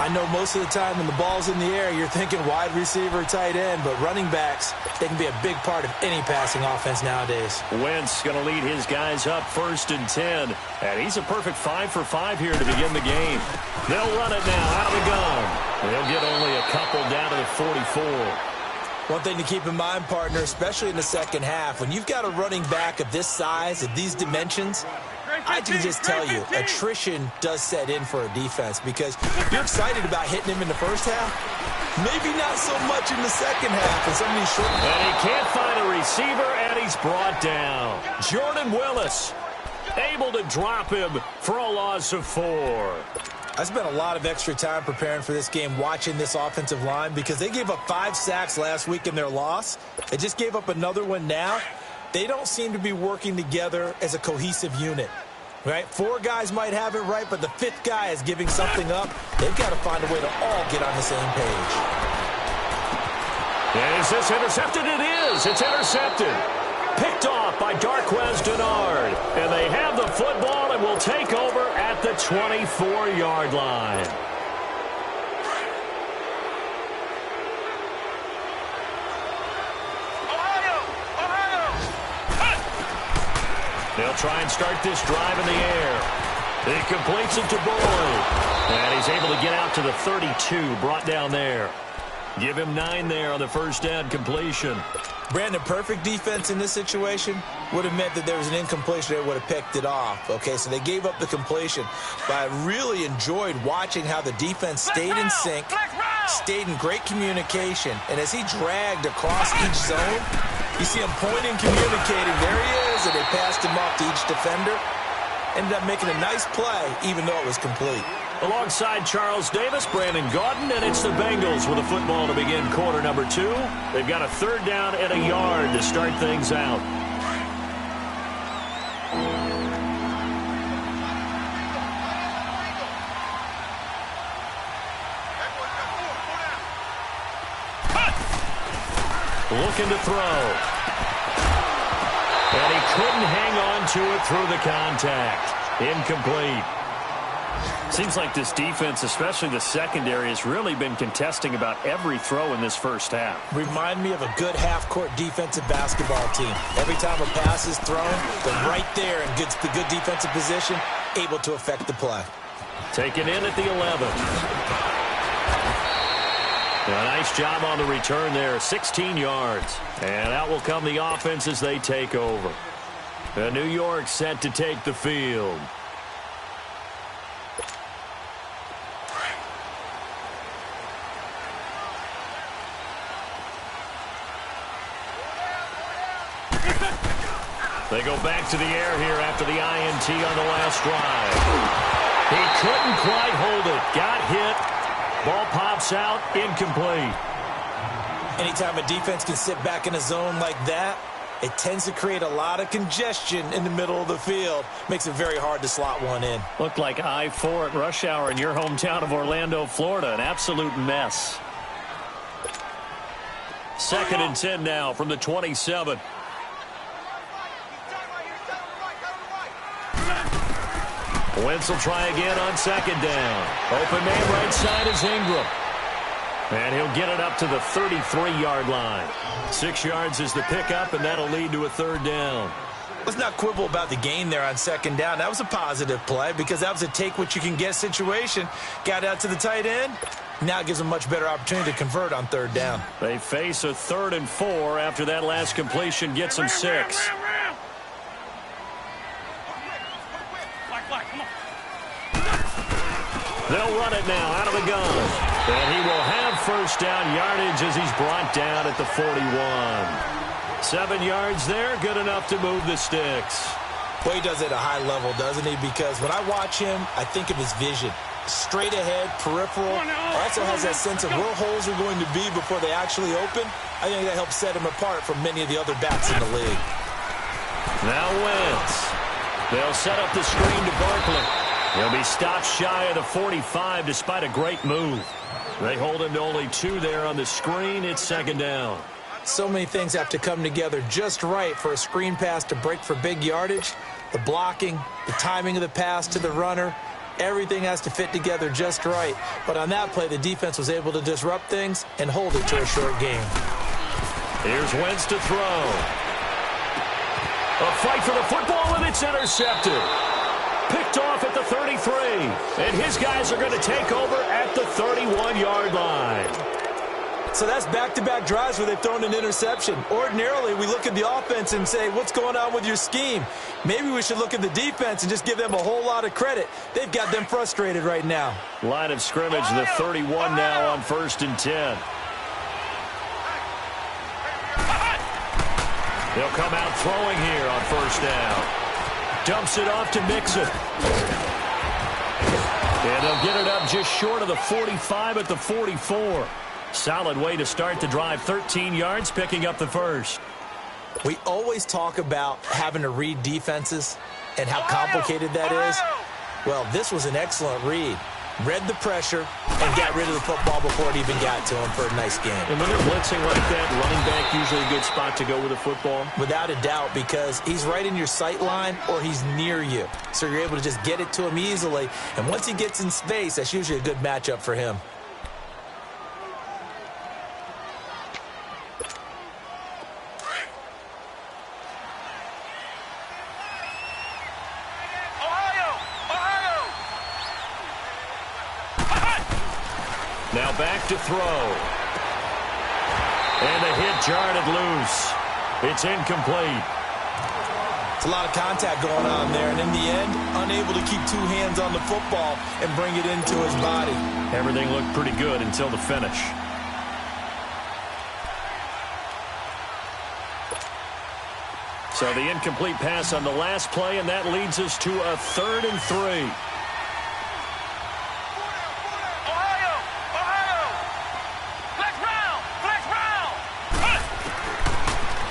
I know most of the time when the ball's in the air, you're thinking wide receiver, tight end, but running backs, they can be a big part of any passing offense nowadays. Wentz going to lead his guys up 1st and 10, and he's a perfect 5 for 5 here to begin the game. They'll run it now out of the gun. They'll get only a couple down to the 44. One thing to keep in mind, partner, especially in the second half, when you've got a running back of this size, of these dimensions, I can just tell you, attrition does set in for a defense because you're excited about hitting him in the first half. Maybe not so much in the second half. And some of these short... And he can't find a receiver, and he's brought down. Jordan Willis able to drop him for a loss of 4. I spent a lot of extra time preparing for this game watching this offensive line because they gave up 5 sacks last week in their loss. They just gave up another one now. They don't seem to be working together as a cohesive unit. Right? 4 guys might have it right, but the 5th guy is giving something up. They've got to find a way to all get on the same page. And is this intercepted? It is. It's intercepted. Picked off by Darquez Denard. And they have the football and will take over at the 24-yard line. They'll try and start this drive in the air. He completes it to Boyd. And he's able to get out to the 32, brought down there. Give him 9 there on the first down completion. Brandon, perfect defense in this situation would have meant that there was an incompletion that would have picked it off. Okay, so they gave up the completion. But I really enjoyed watching how the defense stayed in sync, stayed in great communication. And as he dragged across each zone, you see him pointing, communicating. There he is, and they passed him off to each defender. Ended up making a nice play, even though it was complete. Alongside Charles Davis, Brandon Gaudin, and it's the Bengals with a football to begin quarter number 2. They've got a 3rd down and a yard to start things out. Looking to throw. And he couldn't hang on to it through the contact. Incomplete. Seems like this defense, especially the secondary, has really been contesting about every throw in this first half. Remind me of a good half-court defensive basketball team. Every time a pass is thrown, they're right there in good defensive position, able to affect the play. Taken in at the 11. A nice job on the return there, 16 yards. And out will come the offense as they take over. New York set to take the field. They go back to the air here after the INT on the last drive. He couldn't quite hold it. Got hit. Ball pops out. Incomplete. Anytime a defense can sit back in a zone like that, it tends to create a lot of congestion in the middle of the field. Makes it very hard to slot one in. Looked like I-4 at rush hour in your hometown of Orlando, Florida. An absolute mess. 2nd and 10 now from the 27. Wentz will try again on 2nd down. Open man right side is Ingram. And he'll get it up to the 33-yard line. 6 yards is the pickup, and that'll lead to a 3rd down. Let's not quibble about the gain there on 2nd down. That was a positive play because that was a take-what-you-can-get situation. Got out to the tight end. Now it gives them a much better opportunity to convert on 3rd down. They face a 3rd and 4 after that last completion gets them 6. They'll run it now out of the gun. And he will have 1st down yardage as he's brought down at the 41. 7 yards there, good enough to move the sticks. Well, he does it at a high level, doesn't he? Because when I watch him, I think of his vision. Straight ahead, peripheral. Also has that sense of where holes are going to be before they actually open. I think that helps set him apart from many of the other backs in the league. Now Wentz. They'll set up the screen to Barkley. He'll be stopped shy of the 45 despite a great move. They hold him to only 2 there on the screen. It's 2nd down. So many things have to come together just right for a screen pass to break for big yardage. The blocking, the timing of the pass to the runner, Everything has to fit together just right. But on that play, the defense was able to disrupt things and hold it to a short game. Here's Wentz to throw. A fight for the football, and it's intercepted. Picked off at the 33. And his guys are going to take over at the 31-yard line. So that's back-to-back drives where they've thrown an interception. Ordinarily, we look at the offense and say, what's going on with your scheme? Maybe we should look at the defense and just give them a whole lot of credit. They've got them frustrated right now. Line of scrimmage, the 31 now on 1st and 10. They'll come out throwing here on 1st down. Dumps it off to Mixon. And they'll get it up just short of the 45 at the 44. Solid way to start the drive. 13 yards, picking up the first. We always talk about having to read defenses and how complicated that is. Well, this was an excellent read. Read the pressure and got rid of the football before it even got to him for a nice game. And when they're blitzing like that, running back usually a good spot to go with the football? Without a doubt, because he's right in your sight line or he's near you. So you're able to just get it to him easily. And once he gets in space, that's usually a good matchup for him. Now back to throw. And the hit jarred it loose. It's incomplete. It's a lot of contact going on there, and in the end, unable to keep two hands on the football and bring it into his body. Everything looked pretty good until the finish. So the incomplete pass on the last play, and that leads us to a 3rd and 3.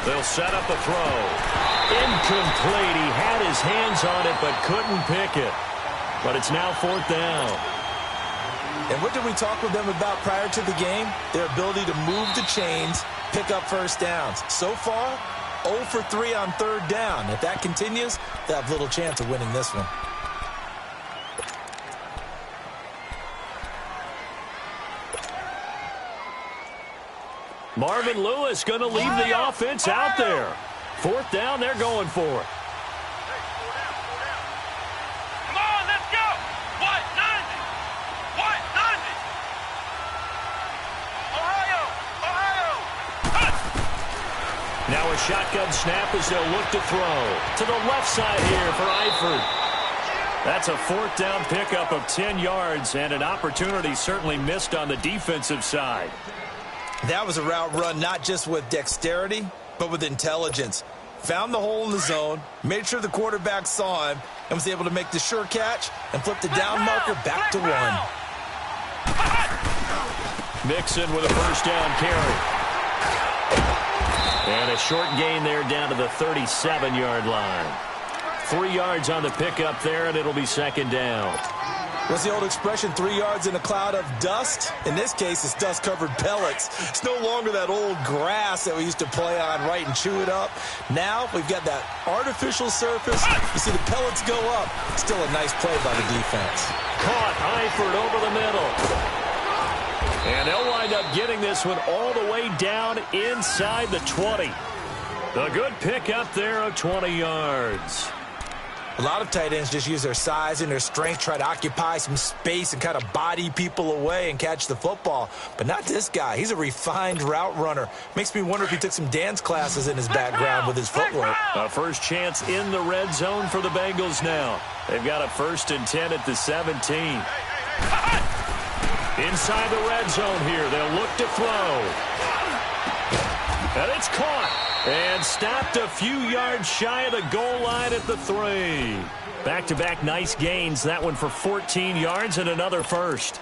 They'll set up a throw. Incomplete. He had his hands on it but couldn't pick it. But it's now 4th down. And what did we talk with them about prior to the game? Their ability to move the chains, pick up first downs. So far, 0 for 3 on 3rd down. If that continues, they'll have little chance of winning this one. Marvin Lewis going to leave the offense out there. 4th down, they're going for it. Come on, let's go. What does it? What does it? Ohio! Now a shotgun snap as they'll look to throw. To the left side here for Eifert. That's a 4th down pickup of 10 yards and an opportunity certainly missed on the defensive side. That was a route run not just with dexterity, but with intelligence. Found the hole in the zone, made sure the quarterback saw him, and was able to make the sure catch and flip the down marker back to 1. Mixon with a 1st down carry. And a short gain there down to the 37-yard line. 3 yards on the pickup there, and it'll be 2nd down. What's the old expression, 3 yards in a cloud of dust? In this case, it's dust-covered pellets. It's no longer that old grass that we used to play on, right, and chew it up. Now we've got that artificial surface. You see the pellets go up. Still a nice play by the defense. Caught Eifert over the middle. And they'll wind up getting this one all the way down inside the 20. A good pick up there of 20 yards. A lot of tight ends just use their size and their strength, try to occupy some space and kind of body people away and catch the football. But not this guy. He's a refined route runner. Makes me wonder if he took some dance classes in his background with his footwork. A first chance in the red zone for the Bengals now. They've got a 1st and 10 at the 17. Inside the red zone here. They'll look to throw. And it's caught. And stopped a few yards shy of the goal line at the 3. Back-to-back nice gains. That one for 14 yards and another first.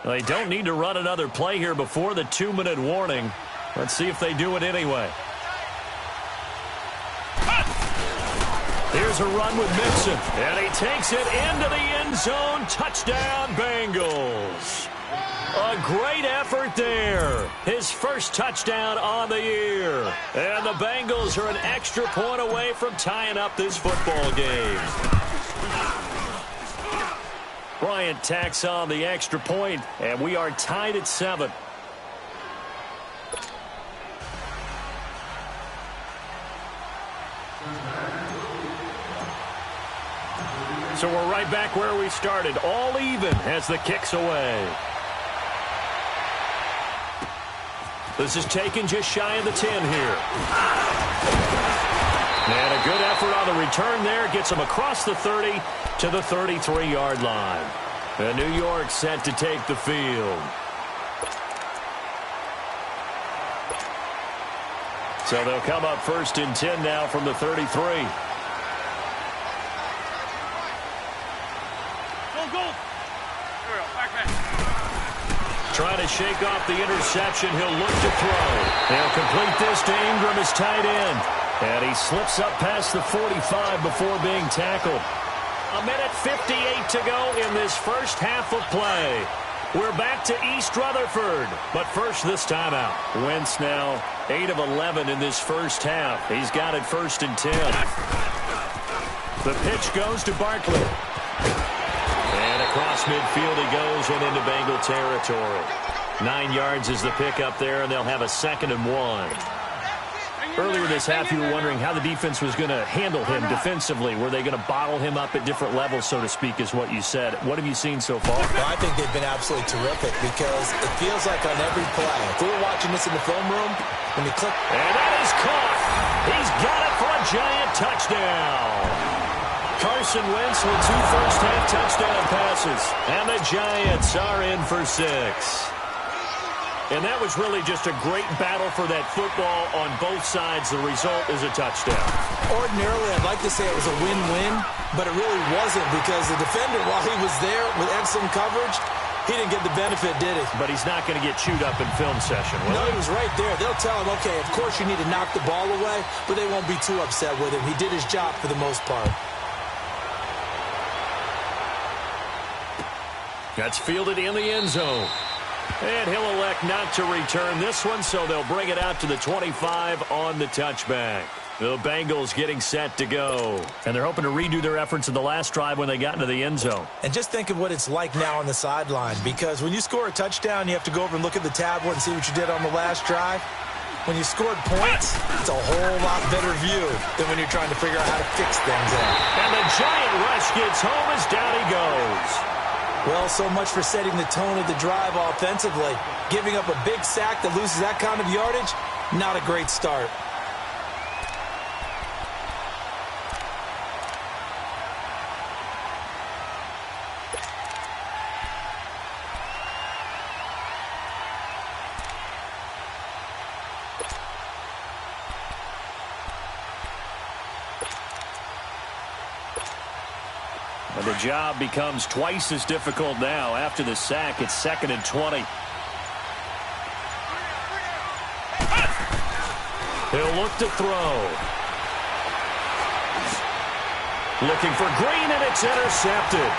They don't need to run another play here before the 2-minute warning. Let's see if they do it anyway. Here's a run with Mixon. And he takes it into the end zone. Touchdown, Bengals. A great effort there. His first touchdown on the year. And the Bengals are an extra point away from tying up this football game. Bryant tacks on the extra point, and we are tied at 7. So we're right back where we started, all even as the kick's away. This is taken just shy of the 10 here. And a good effort on the return there. Gets him across the 30 to the 33-yard line. And New York set to take the field. So they'll come up 1st and 10 now from the 33. Trying to shake off the interception. He'll look to throw. He'll complete this to Ingram, his tight end. And he slips up past the 45 before being tackled. 1:58 to go in this first half of play. We're back to East Rutherford. But first, this timeout. Wentz now 8 of 11 in this first half. He's got it 1st and 10. The pitch goes to Barkley. And across midfield he goes and into Bengal territory. 9 yards is the pickup there, and they'll have a 2nd and 1. Earlier this half, you were wondering how the defense was going to handle him defensively. Were they going to bottle him up at different levels, so to speak, is what you said. What have you seen so far? Well, I think they've been absolutely terrific because it feels like on every play, if we were watching this in the film room, when they click. And that is caught. He's got it for a giant touchdown. Carson Wentz with 2 first-half touchdown passes. And the Giants are in for 6. And that was really just a great battle for that football on both sides. The result is a touchdown. Ordinarily, I'd like to say it was a win-win, but it really wasn't because the defender, while he was there with excellent coverage, he didn't get the benefit, did he? But he's not going to get chewed up in film session, will No, he? he was right there. They'll tell him, okay, of course you need to knock the ball away, but they won't be too upset with him. He did his job for the most part. That's fielded in the end zone. And he'll elect not to return this one, so they'll bring it out to the 25 on the touchback. The Bengals getting set to go. And they're hoping to redo their efforts in the last drive when they got into the end zone. And just think of what it's like now on the sideline, because when you score a touchdown, you have to go over and look at the tablet and see what you did on the last drive. When you scored points, it's a whole lot better view than when you're trying to figure out how to fix things. And the giant rush gets home as down he goes. Well, so much for setting the tone of the drive offensively. Giving up a big sack that loses that kind of yardage, not a great start. And the job becomes twice as difficult now. After the sack, it's 2nd and 20. He'll look to throw. Looking for Green, and it's intercepted.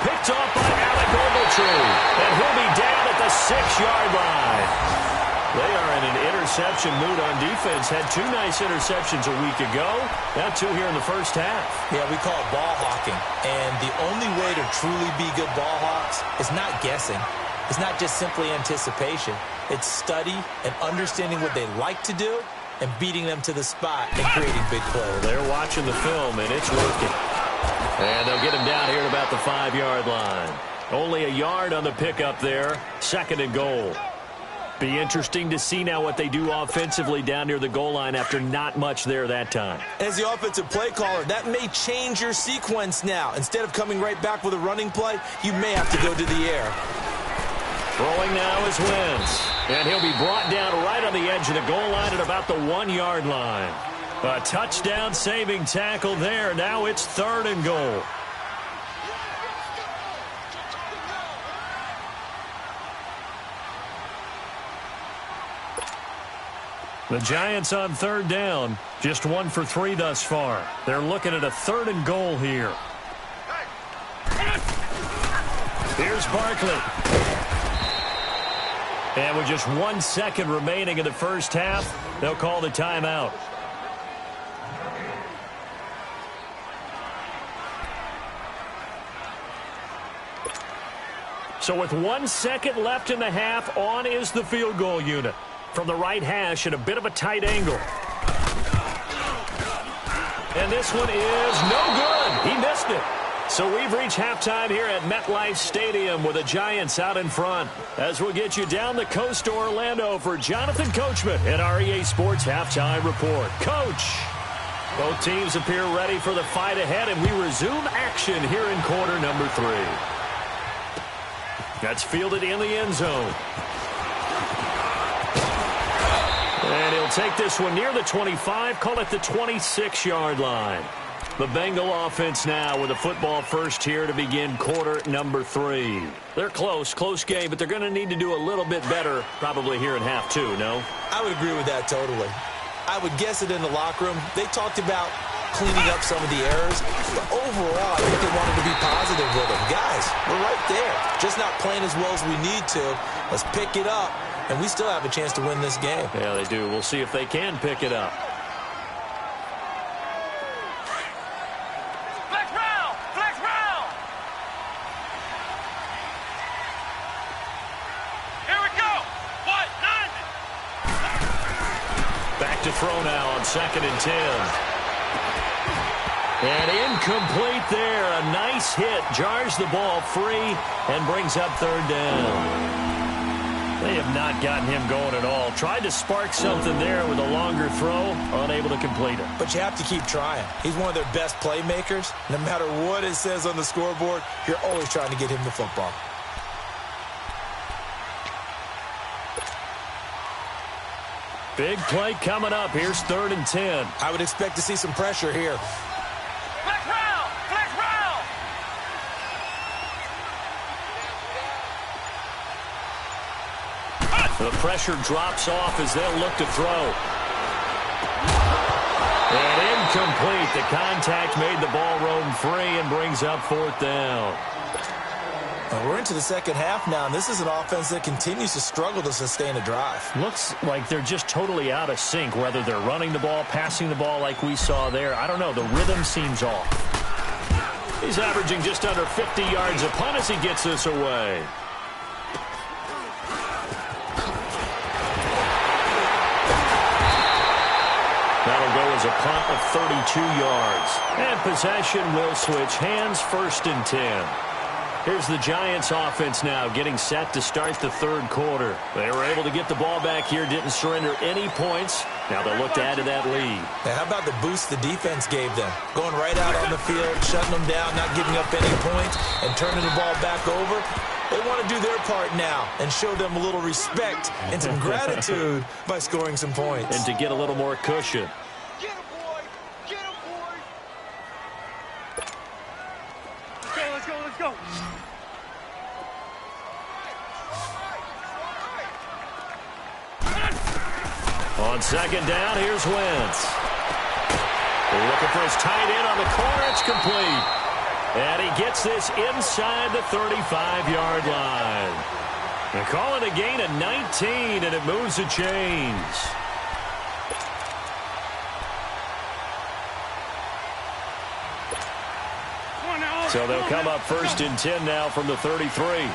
Picked off by Alec Ogletree. And he'll be down at the 6-yard line. They are in an interception mood on defense. Had 2 nice interceptions a week ago. Now 2 here in the first half. Yeah, we call it ball hawking. And the only way to truly be good ball hawks is not guessing. It's not just simply anticipation. It's study and understanding what they like to do and beating them to the spot and creating big plays. They're watching the film, and it's working. And they'll get him down here at about the 5-yard line. Only a yard on the pickup there. 2nd and goal. Be interesting to see now what they do offensively down near the goal line after not much there that time. As the offensive play caller, that may change your sequence now. Instead of coming right back with a running play, you may have to go to the air. Throwing now is Wentz. And he'll be brought down right on the edge of the goal line at about the 1-yard line. A touchdown-saving tackle there. Now it's 3rd and goal. The Giants on 3rd down, just 1 for 3 thus far. They're looking at a 3rd and goal here. Here's Barkley. And with just 1 second remaining in the first half, they'll call the timeout. So with 1 second left in the half, on is the field goal unit. From the right hash at a bit of a tight angle. And this one is no good. He missed it. So we've reached halftime here at MetLife Stadium with the Giants out in front. As we'll get you down the coast to Orlando for Jonathan Coachman at our EA Sports Halftime Report. Coach, both teams appear ready for the fight ahead, and we resume action here in quarter number 3. That's fielded in the end zone. And he'll take this one near the 25, call it the 26-yard line. The Bengal offense now with a football first here to begin quarter number 3. They're close game, but they're going to need to do a little bit better probably here in half 2, no? I would agree with that totally. I would guess it in the locker room. They talked about cleaning up some of the errors, but overall, I think they wanted to be positive with them. Guys, we're right there. Just not playing as well as we need to. Let's pick it up, and we still have a chance to win this game. Yeah, they do. We'll see if they can pick it up. To throw now on 2nd and 10. And incomplete there. A nice hit. Jars the ball free and brings up 3rd down. They have not gotten him going at all. Tried to spark something there with a longer throw. Unable to complete it. But you have to keep trying. He's one of their best playmakers. No matter what it says on the scoreboard, you're always trying to get him the football. Big play coming up. Here's 3rd and 10. I would expect to see some pressure here. Flex route! Flex route! The pressure drops off as they'll look to throw. And incomplete. The contact made the ball roam free and brings up 4th down. We're into the second half now, and this is an offense that continues to struggle to sustain a drive. Looks like they're just totally out of sync, whether they're running the ball, passing the ball like we saw there. I don't know. The rhythm seems off. He's averaging just under 50 yards a punt as he gets this away. That'll go as a punt of 32 yards. And possession will switch hands, 1st and 10. Here's the Giants offense now getting set to start the 3rd quarter. They were able to get the ball back here, didn't surrender any points. Now they'll look to add to that lead. Now, how about the boost the defense gave them? Going right out on the field, shutting them down, not giving up any points, and turning the ball back over. They want to do their part now and show them a little respect and some gratitude by scoring some points. And to get a little more cushion. Get him, boy! Get him, boy! Let's go, let's go, let's go! On 2nd down, here's Wentz. They're looking for his tight end on the corner. It's complete. And he gets this inside the 35-yard line. They call it a gain of 19, and it moves the chains. So they'll come up 1st and 10 now from the 33.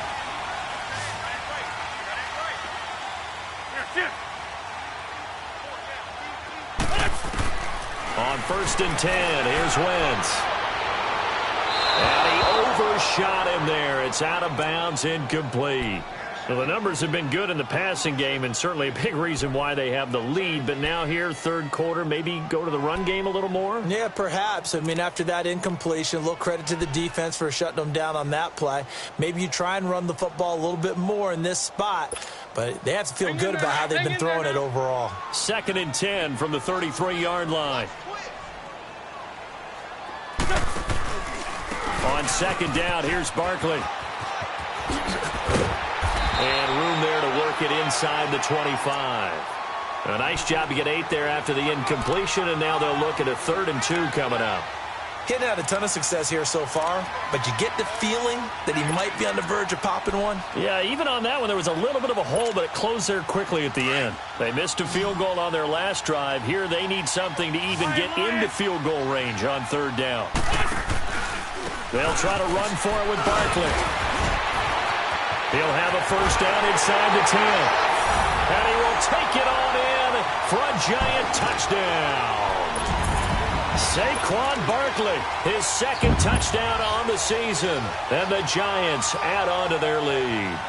On 1st and 10, here's Wentz. And he overshot him there. It's out of bounds, incomplete. Well, the numbers have been good in the passing game, and certainly a big reason why they have the lead. But now here, 3rd quarter, maybe go to the run game a little more? Yeah, perhaps. I mean, after that incompletion, a little credit to the defense for shutting them down on that play. Maybe you try and run the football a little bit more in this spot. But they have to feel good about how they've been throwing it overall. 2nd and 10 from the 33-yard line. On 2nd down, here's Barkley. And room there to work it inside the 25. A nice job to get 8 there after the incompletion, and now they'll look at a 3rd and 2 coming up. He hadn't had a ton of success here so far, but you get the feeling that he might be on the verge of popping one. Yeah, even on that one, there was a little bit of a hole, but it closed there quickly at the end. They missed a field goal on their last drive. Here they need something to even get into field goal range on third down. They'll try to run for it with Barkley. He'll have a first down inside the 10. And he will take it on in for a giant touchdown. Saquon Barkley, his second touchdown on the season. And the Giants add on to their lead.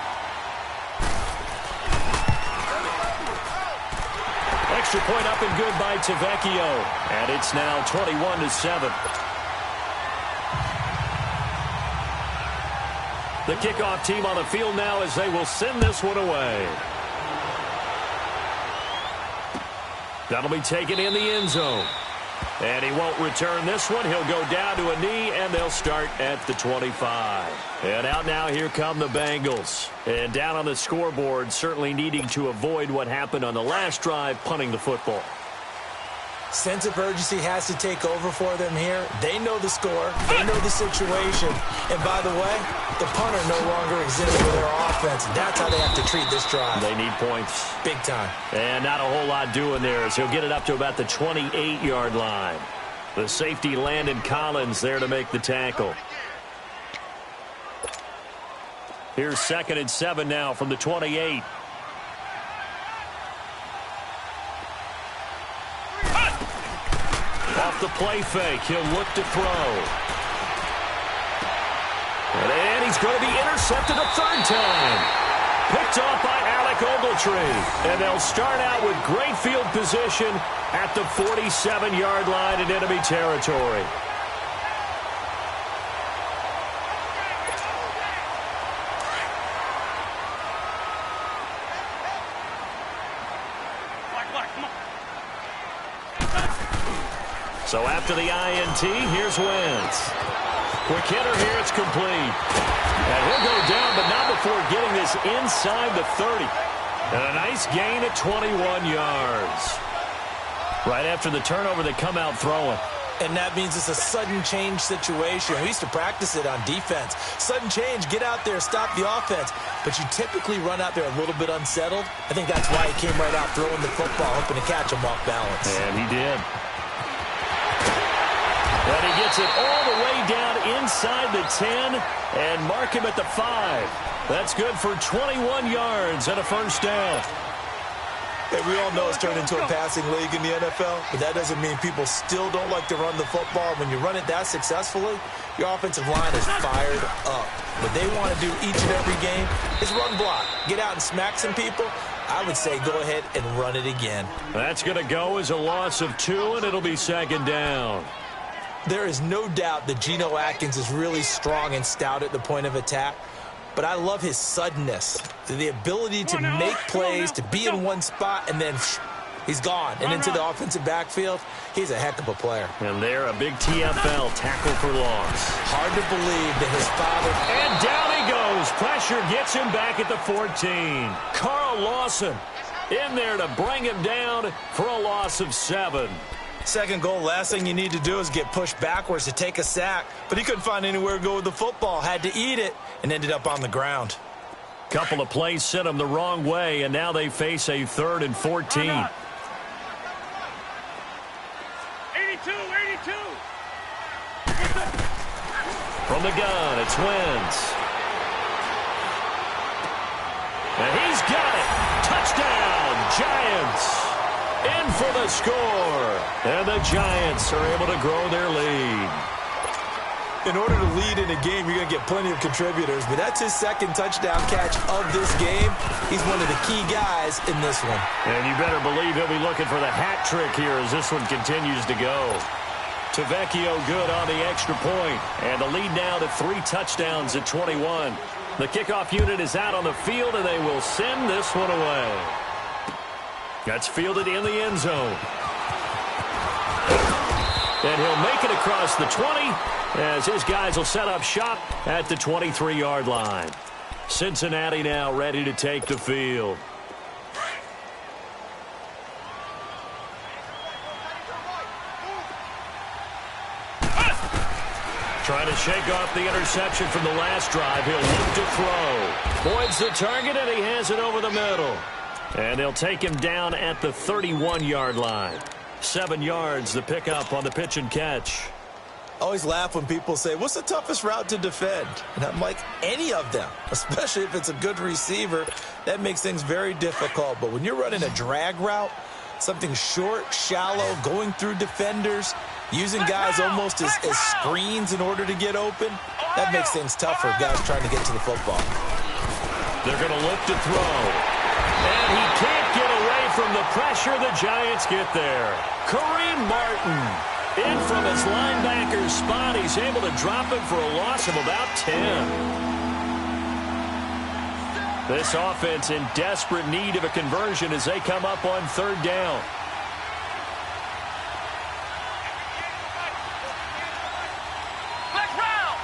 Extra point up and good by Tavecchio. And it's now 21-7. The kickoff team on the field now as they will send this one away. That'll be taken in the end zone. And he won't return this one. He'll go down to a knee, and they'll start at the 25. And out now, here come the Bengals. And down on the scoreboard, certainly needing to avoid what happened on the last drive, punting the football. Sense of urgency has to take over for them here. They know the score. They know the situation. And by the way, the punter no longer exists for their offense. That's how they have to treat this drive. They need points. Big time. And not a whole lot doing there as he'll get it up to about the 28-yard line. The safety Landon Collins there to make the tackle. Here's 2nd and 7 now from the 28. Off the play fake, he'll look to throw. And he's going to be intercepted a third time. Picked off by Alec Ogletree. And they'll start out with great field position at the 47-yard line in enemy territory. So after the INT, here's Wentz. Quick hitter here, it's complete. And he'll go down, but not before getting this inside the 30. And a nice gain at 21 yards. Right after the turnover, they come out throwing. And that means it's a sudden change situation. We used to practice it on defense. Sudden change, get out there, stop the offense. But you typically run out there a little bit unsettled. I think that's why he came right out throwing the football, hoping to catch him off balance. And he did. And he gets it all the way down inside the 10 and mark him at the 5. That's good for 21 yards and a first down. Hey, we all know it's turned into a passing league in the NFL, but that doesn't mean people still don't like to run the football. When you run it that successfully, your offensive line is fired up. What they want to do each and every game is run block. Get out and smack some people. I would say go ahead and run it again. That's going to go as a loss of 2, and it'll be 2nd down. There is no doubt that Geno Atkins is really strong and stout at the point of attack, but I love his suddenness, the ability to make plays, to be in one spot, and then he's gone and into the offensive backfield. He's a heck of a player. And there, a big TFL tackle for loss. Hard to believe that his father... And down he goes. Pressure gets him back at the 14. Carl Lawson in there to bring him down for a loss of 7. Second goal, last thing you need to do is get pushed backwards to take a sack. But he couldn't find anywhere to go with the football, had to eat it, and ended up on the ground. Couple of plays sent him the wrong way, and now they face a 3rd and 14. 82, 82. From the gun, it's Wentz. And he's got it. Touchdown, Giants. In for the score. And the Giants are able to grow their lead. In order to lead in a game, you're going to get plenty of contributors, but that's his second touchdown catch of this game. He's one of the key guys in this one. And you better believe he'll be looking for the hat trick here as this one continues to go. Tavecchio good on the extra point. And the lead now to 3 touchdowns at 21. The kickoff unit is out on the field, and they will send this one away. That's fielded in the end zone. And he'll make it across the 20 as his guys will set up shop at the 23-yard line. Cincinnati now ready to take the field. Trying to shake off the interception from the last drive. He'll look to throw. Voids the target, and he has it over the middle. And they'll take him down at the 31-yard line. 7 yards, the pickup on the pitch and catch. I always laugh when people say, what's the toughest route to defend? And I'm like, any of them, especially if it's a good receiver. That makes things very difficult. But when you're running a drag route, something short, shallow, going through defenders, using guys almost as screens in order to get open, that makes things tougher, guys trying to get to the football. They're going to look to throw. And he can't get away from the pressure. The Giants get there. Kareem Martin in from his linebacker's spot. He's able to drop him for a loss of about 10. This offense in desperate need of a conversion as they come up on 3rd down. Flex round.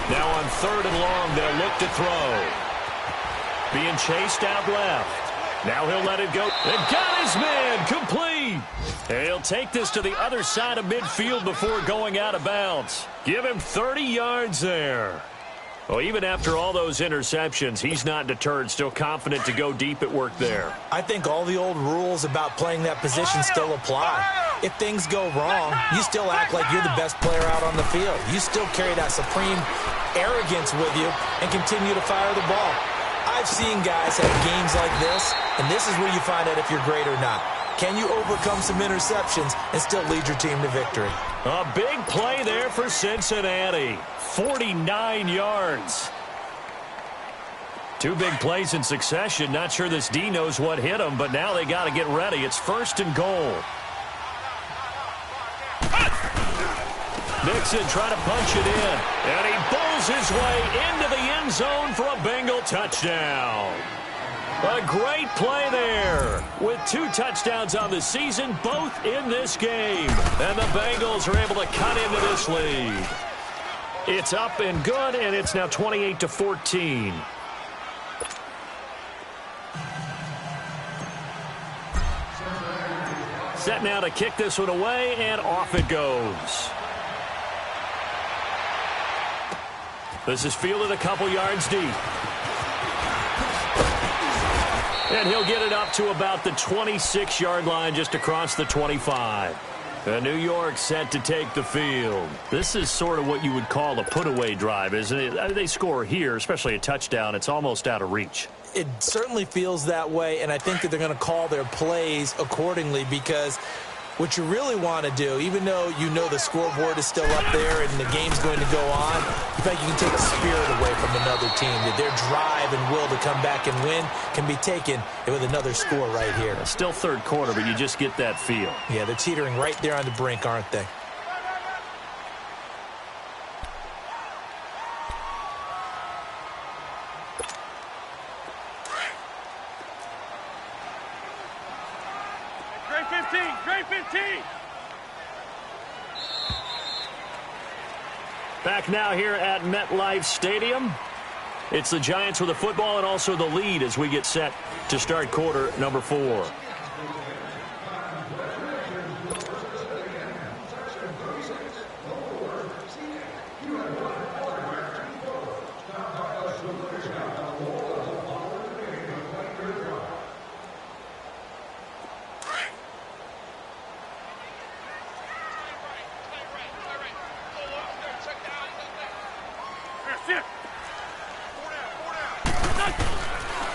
Now on 3rd and long, they'll look to throw. Being chased out left. Now he'll let it go. And got his man complete. And he'll take this to the other side of midfield before going out of bounds. Give him 30 yards there. Well, even after all those interceptions, he's not deterred, still confident to go deep at work there. I think all the old rules about playing that position still apply. If things go wrong, you still act like you're the best player out on the field. You still carry that supreme arrogance with you and continue to fire the ball. I've seen guys have games like this, and this is where you find out if you're great or not. Can you overcome some interceptions and still lead your team to victory? A big play there for Cincinnati. 49 yards. 2 big plays in succession. Not sure this D knows what hit him, but now they got to get ready. It's 1st and goal. Nixon trying to punch it in, and he bowls his way into the end zone for a Bengal touchdown. A great play there with 2 touchdowns on the season, both in this game. And the Bengals are able to cut into this lead. It's up and good, and it's now 28-14. Set now to kick this one away, and off it goes. This is fielded a couple yards deep. And he'll get it up to about the 26-yard line, just across the 25. And New York set to take the field. This is sort of what you would call a put-away drive, isn't it? They score here, especially a touchdown. It's almost out of reach. It certainly feels that way, and I think that they're going to call their plays accordingly, because what you really want to do, even though you know the scoreboard is still up there and the game's going to go on, you think you can take the spirit away from another team, that their drive and will to come back and win can be taken with another score right here. Still 3rd quarter, but you just get that feel. Yeah, they're teetering right there on the brink, aren't they? Great 15. Back now here at MetLife Stadium. It's the Giants with the football and also the lead as we get set to start quarter number 4.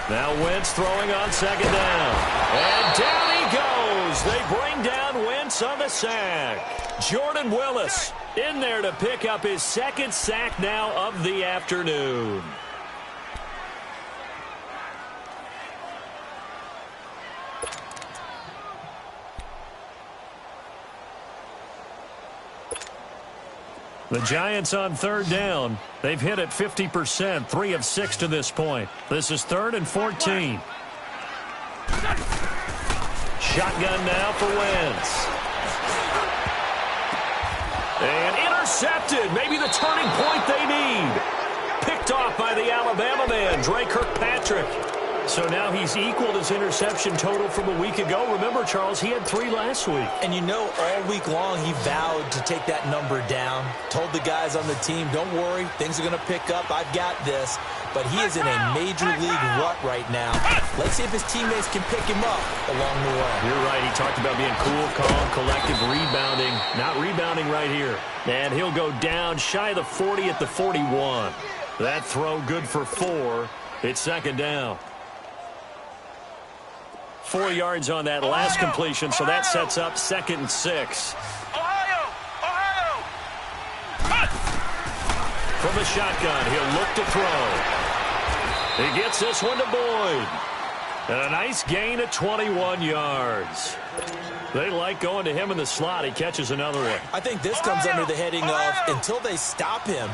Now Wentz throwing on 2nd down. And down he goes. They bring down Wentz on the sack. Jordan Willis in there to pick up his 2nd sack now of the afternoon. The Giants on 3rd down. They've hit it 50%, 3 of 6 to this point. This is 3rd and 14. Shotgun now for Wentz. And intercepted. Maybe the turning point they need. Picked off by the Alabama man, Dre Kirkpatrick. So now he's equaled his interception total from a week ago. Remember, Charles, he had 3 last week. And you know, all week long he vowed to take that number down. Told the guys on the team, don't worry, things are going to pick up. I've got this. But he is in a major league rut right now. Let's see if his teammates can pick him up along the way. You're right. He talked about being cool, calm, collective, rebounding. Not rebounding right here. And he'll go down shy of the 40 at the 41. That throw good for 4. It's second down. 4 yards on that last completion, so that sets up 2nd and 6. From the shotgun, he'll look to throw. He gets this one to Boyd. And a nice gain of 21 yards. They like going to him in the slot. He catches another one. I think this comes under the heading of, until they stop him,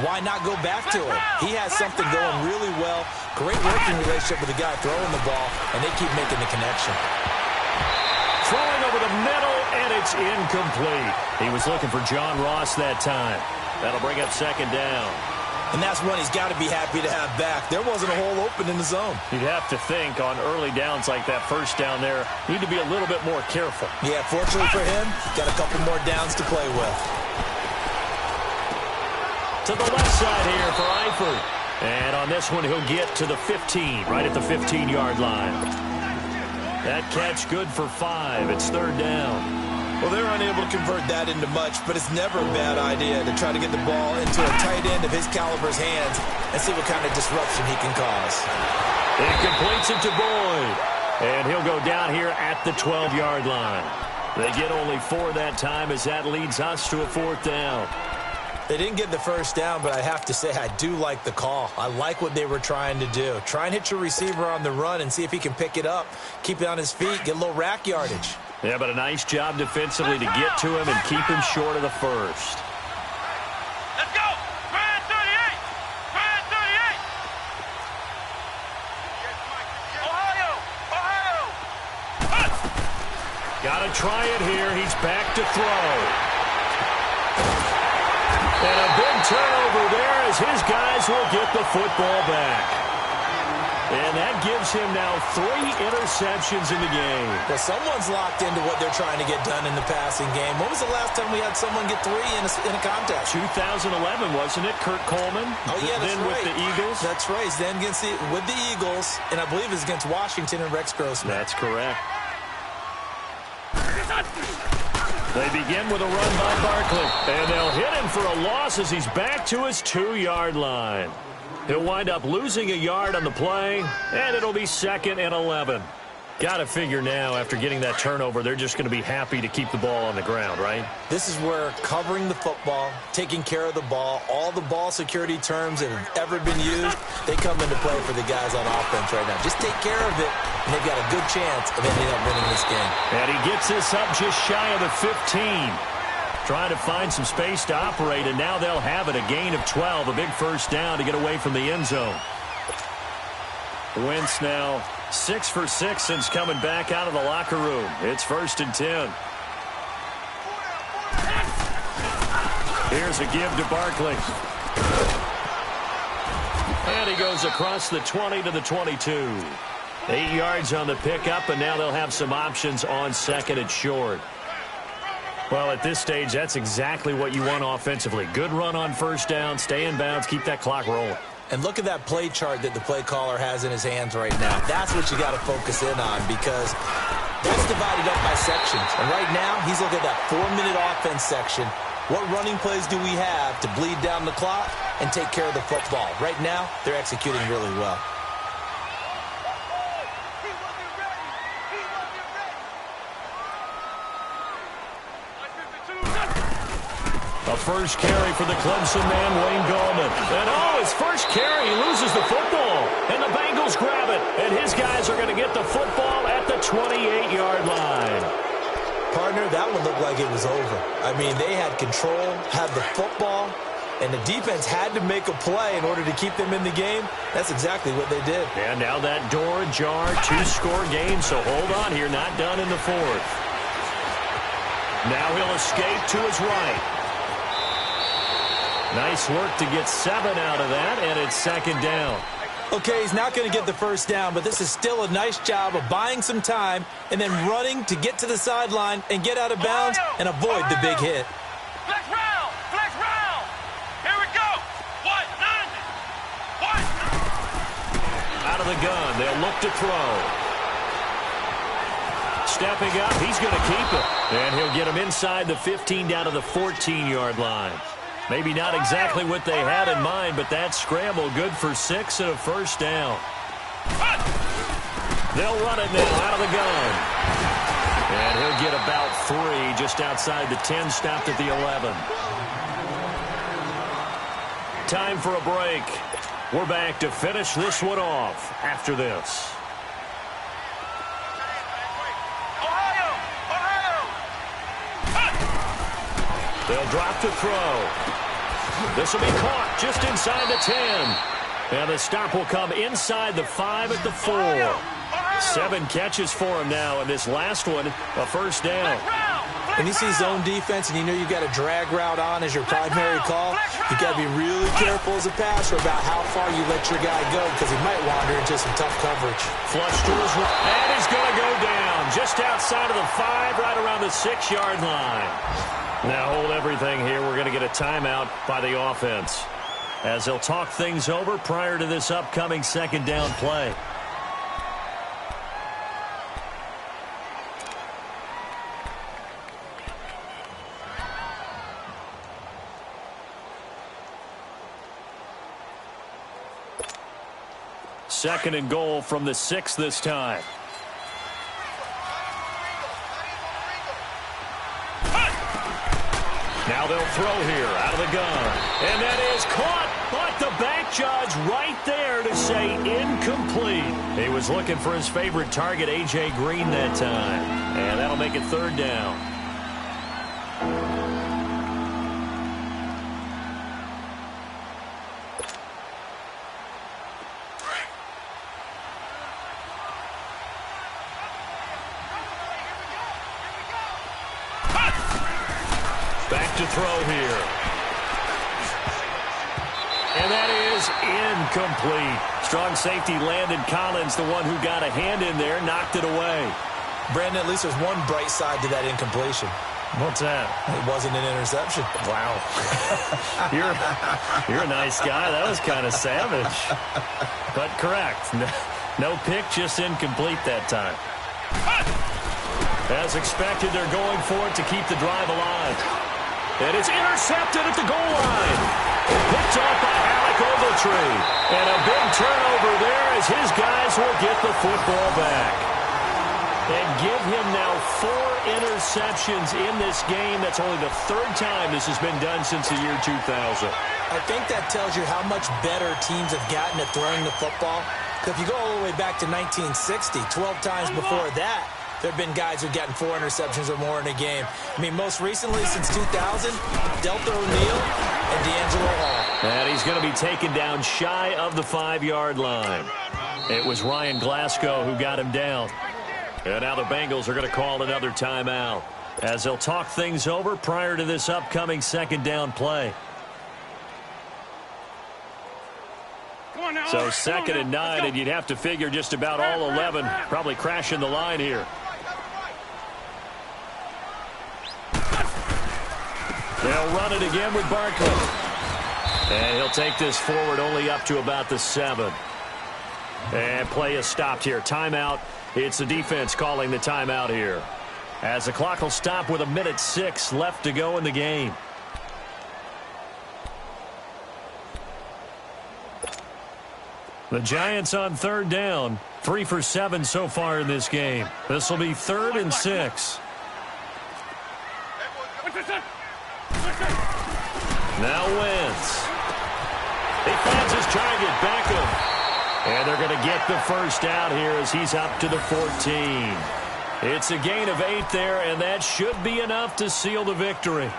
why not go back to him? He has something going really well. Great working relationship with the guy throwing the ball, and they keep making the connection. Throwing over the middle, and it's incomplete. He was looking for John Ross that time. That'll bring up 2nd down. And that's one he's got to be happy to have back. There wasn't a hole open in the zone. You'd have to think on early downs like that first down there, need to be a little bit more careful. Yeah, fortunately for him, got a couple more downs to play with. To the left side here for Eifert. And on this one, he'll get to the 15, right at the 15-yard line. That catch good for 5. It's 3rd down. Well, they're unable to convert that into much, but it's never a bad idea to try to get the ball into a tight end of his caliber's hands and see what kind of disruption he can cause. It completes it to Boyd. And he'll go down here at the 12-yard line. They get only 4 that time as that leads us to a 4th down. They didn't get the first down, but I have to say I do like the call. I like what they were trying to do. Try and hit your receiver on the run and see if he can pick it up, keep it on his feet, get a little rack yardage. Yeah, but a nice job defensively to get to him and keep him short of the first. Let's go! Try it 38! Try it 38! Ohio! Got to try it here. He's back to throw. And a big turnover there as his guys will get the football back. And that gives him now 3 interceptions in the game. Well, someone's locked into what they're trying to get done in the passing game. When was the last time we had someone get 3 in a contest? 2011, wasn't it? Kurt Coleman. Oh, yeah, that's then right. With the Eagles. That's right. Then with the Eagles, and I believe it's against Washington and Rex Grossman. That's correct. They begin with a run by Barkley. And they'll hit him for a loss as he's back to his 2-yard line. He'll wind up losing a yard on the play, and it'll be 2nd and 11. Got to figure now, after getting that turnover, they're just going to be happy to keep the ball on the ground, right? This is where covering the football, taking care of the ball, all the ball security terms that have ever been used, they come into play for the guys on offense right now. Just take care of it, and they've got a good chance of ending up winning this game. And he gets this up just shy of the 15. Trying to find some space to operate, and now they'll have it. A gain of 12, a big first down to get away from the end zone. Wentz now 6 for 6 since coming back out of the locker room. It's 1st and 10. Here's a give to Barkley. And he goes across the 20 to the 22. 8 yards on the pickup, and now they'll have some options on 2nd and short. Well, at this stage, that's exactly what you want offensively. Good run on first down, stay in bounds, keep that clock rolling. And look at that play chart that the play caller has in his hands right now. That's what you got to focus in on, because that's divided up by sections. And right now, he's looking at that 4-minute offense section. What running plays do we have to bleed down the clock and take care of the football? Right now, they're executing really well. A first carry for the Clemson man, Wayne Gallman. And his first carry, he loses the football. And the Bengals grab it. And his guys are going to get the football at the 28-yard line. Partner, that one looked like it was over. I mean, they had control, had the football, and the defense had to make a play in order to keep them in the game. That's exactly what they did. And now that door ajar, 2-score game, so hold on here, not done in the 4th. Now he'll escape to his right. Nice work to get 7 out of that, and it's 2nd down. Okay, he's not going to get the first down, but this is still a nice job of buying some time and then running to get to the sideline and get out of bounds and avoid the big hit. Flex round! Flex round! Here we go! What? None! What? Out of the gun, they'll look to throw. Stepping up, he's going to keep it. And he'll get him inside the 15 down to the 14-yard line. Maybe not exactly what they had in mind, but that scramble good for 6 and a first down. They'll run it now out of the gun. And he'll get about 3 just outside the 10, stopped at the 11. Time for a break. We're back to finish this one off after this. They'll drop to throw. This will be caught just inside the 10. And the stop will come inside the 5 at the 4. 7 catches for him now, and this last one, a first down. When you see zone defense and you know you've got a drag route on as your primary call, you've got to be really careful as a passer about how far you let your guy go because he might wander into some tough coverage. Flush to his right, and he's going to go down just outside of the 5, right around the 6-yard line. Now hold everything here. We're going to get a timeout by the offense as they'll talk things over prior to this upcoming second down play. Second and goal from the 6 this time. Now they'll throw here out of the gun. And that is caught, but the back judge right there to say incomplete. He was looking for his favorite target, A.J. Green, that time. And that'll make it third down. To throw here. And that is incomplete. Strong safety Landon Collins, the one who got a hand in there, knocked it away. Brandon, at least there's one bright side to that incompletion. What's that? It wasn't an interception. Wow. You're a nice guy. That was kind of savage. But correct. No pick, just incomplete that time. As expected, they're going for it to keep the drive alive. And it's intercepted at the goal line. Picked off by Alec Ogletree. And a big turnover there as his guys will get the football back. And give him now 4 interceptions in this game. That's only the 3rd time this has been done since the year 2000. I think that tells you how much better teams have gotten at throwing the football. If you go all the way back to 1960, 12 times before that, there have been guys who've gotten 4 interceptions or more in a game. I mean, most recently, since 2000, Delta O'Neal and D'Angelo Hall. And he's going to be taken down shy of the 5-yard line. It was Ryan Glasgow who got him down. And now the Bengals are going to call another timeout as they'll talk things over prior to this upcoming second down play. So 2nd and 9, and you'd have to figure just about all 11 probably crashing the line here. They'll run it again with Barkley. And he'll take this forward only up to about the 7. And play is stopped here. Timeout. It's the defense calling the timeout here. As the clock will stop with 1:06 left to go in the game. The Giants on 3rd down. 3 for 7 so far in this game. This will be 3rd and 6. Now Wentz. He finds his target, Beckham. And they're going to get the first out here as he's up to the 14. It's a gain of 8 there, and that should be enough to seal the victory.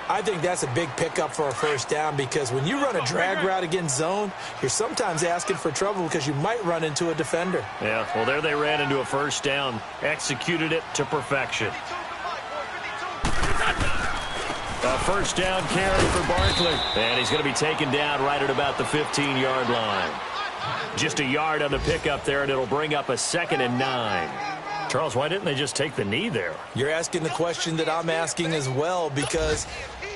I think that's a big pickup for a first down because when you run a drag route against zone, you're sometimes asking for trouble because you might run into a defender. Yeah, well, there they ran into a first down, executed it to perfection. A first down carry for Barkley. And he's going to be taken down right at about the 15-yard line. Just a yard on the pickup there, and it'll bring up a 2nd and 9. Charles, why didn't they just take the knee there? You're asking the question that I'm asking as well, because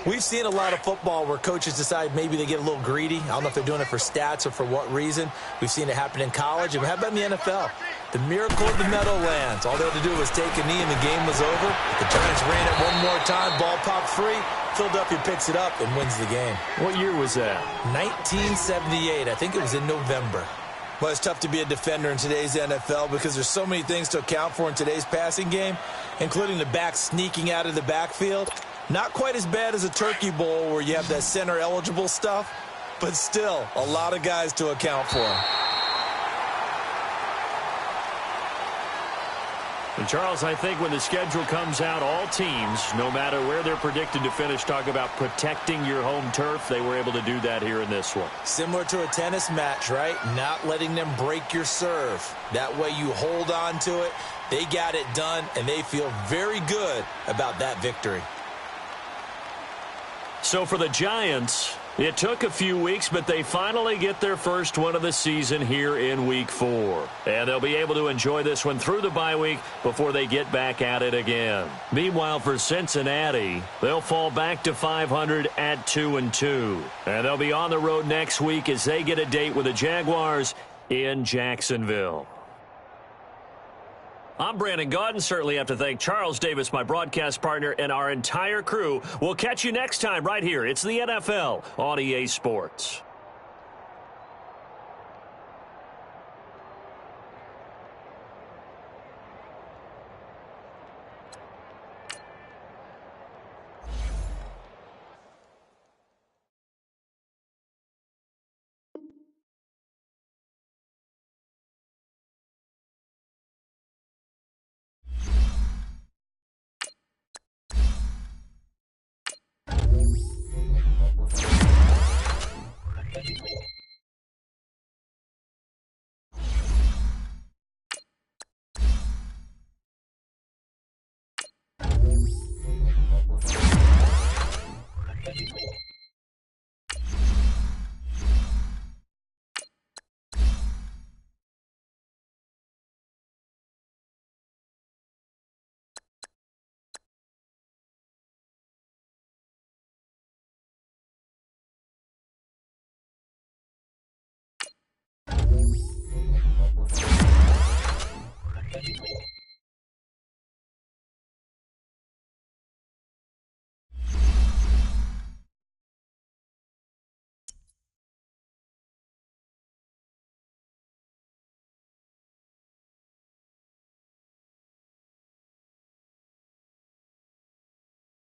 we've seen a lot of football where coaches decide maybe they get a little greedy. I don't know if they're doing it for stats or for what reason. We've seen it happen in college. And how about in the NFL? The miracle of the Meadowlands. All they had to do was take a knee and the game was over. The Giants ran it one more time. Ball popped free. Philadelphia picks it up and wins the game. What year was that? 1978. I think it was in November. Well, it's tough to be a defender in today's NFL because there's so many things to account for in today's passing game, including the back sneaking out of the backfield. Not quite as bad as a turkey bowl where you have that center-eligible stuff, but still a lot of guys to account for. And Charles, I think when the schedule comes out, all teams, no matter where they're predicted to finish, talk about protecting your home turf. They were able to do that here in this one. Similar to a tennis match, right? Not letting them break your serve. That way you hold on to it. They got it done, and they feel very good about that victory. So for the Giants, it took a few weeks, but they finally get their first one of the season here in Week 4. And they'll be able to enjoy this one through the bye week before they get back at it again. Meanwhile, for Cincinnati, they'll fall back to 500 at 2-2. And they'll be on the road next week as they get a date with the Jaguars in Jacksonville. I'm Brandon Gaudin. Certainly have to thank Charles Davis, my broadcast partner, and our entire crew. We'll catch you next time right here. It's the NFL on EA Sports.